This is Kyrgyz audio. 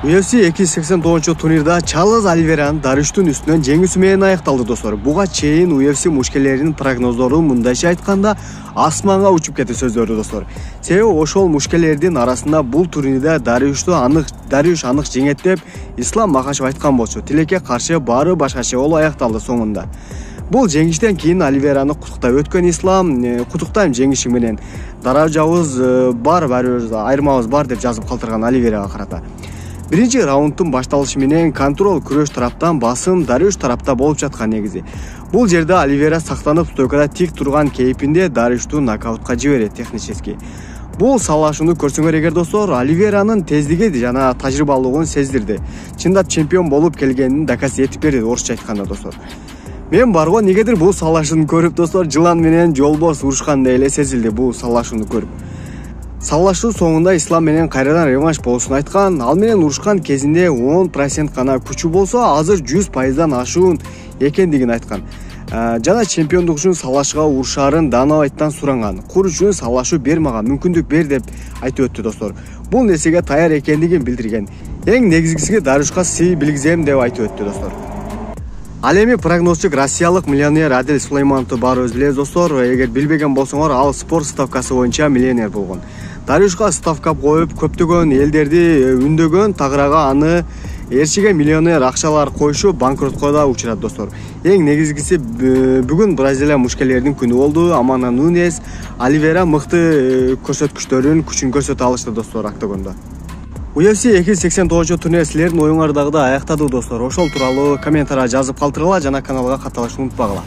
UFC 289 турнирда Чарльз Оливейранын Дариуштун үстүнөн жеңүүсү менен аякталды достор. Буга чейин UFC мушкелеринин прогноздору мындайча айтканда асманга учуп кетти сөздөрү достор. Себеби ошол мушкелердин арасында бул турнирде Дариуш анык жеңет деп Ислам Макашев айткан болчу. Тилекке каршы баары башкача болуп аякталды соңунда. Бул жеңиштен кийин Оливейраны куттуктап өткөн Ислам куттуктайм жеңишиң менен. Даражабыз бар, айырмабыз бар деп жазып калтырган Оливейрага карата. Биринчи раундтун башталышы менен контрол күрөш тараптан басым Дариуш тарапта болуп жаткан негизи. Бул жерде Оливейра сактанып стойкада тик турган кейпинде Дариушту нокаутка жиберет технически. Бул салашууну көрсөңөр эгер достор, Оливейранын тездиги жана тажрыйбалуулугун сездирди. Чындап чемпион болуп келгенин доказ этип берди, орусча айтканда достор. Мен барго негедир бул салашууну көрүп достор, жылан менен жолбош урушкандай эле сезилди бул салашууну көрүп. Салашуу соңунда Ислам менен кайрадан реванш болушун айткан, ал менен урушкан кезинде 10% гана күчү болсо, азыр 100%дан ашуун экендигин айткан. Жана чемпиондук үчүн салашууга урушарын Дана Вайттан суранган. Кур үчүн салашуу бер мага, мүмкүндүк бер деп айтып өттү достор. Бул нерсеге даяр экендигин билдирген. Эң негизгиси Дариушка сый билгизем деп айтып өттү достор. Ал эми прогнозчу россиялык миллионер Адил Сулеймановду баарыбыз билебиз достор. Эгер билбеген болсоңор, ал спорт ставкасы боюнча миллионер болгон. Дариушка ставка коюп, көптөгөн элдерди үндөгөн, тагырага аны эрчиге миллионер акчалар коюшу банкротко да учурат достор. Эң негизгиси бүгүн Бразилия мушкелердин күнү болду. Амана Нунес, Оливейра мыкты көрсөткүчтөрүн, күчүн көрсөтө алышты достор октогондо. UFC 289 турнир силердин оюңардагыдай аяктады достор. Ошол тууралуу комментарийга жазып калтыргыла жана каналга катталышты унутпагыла.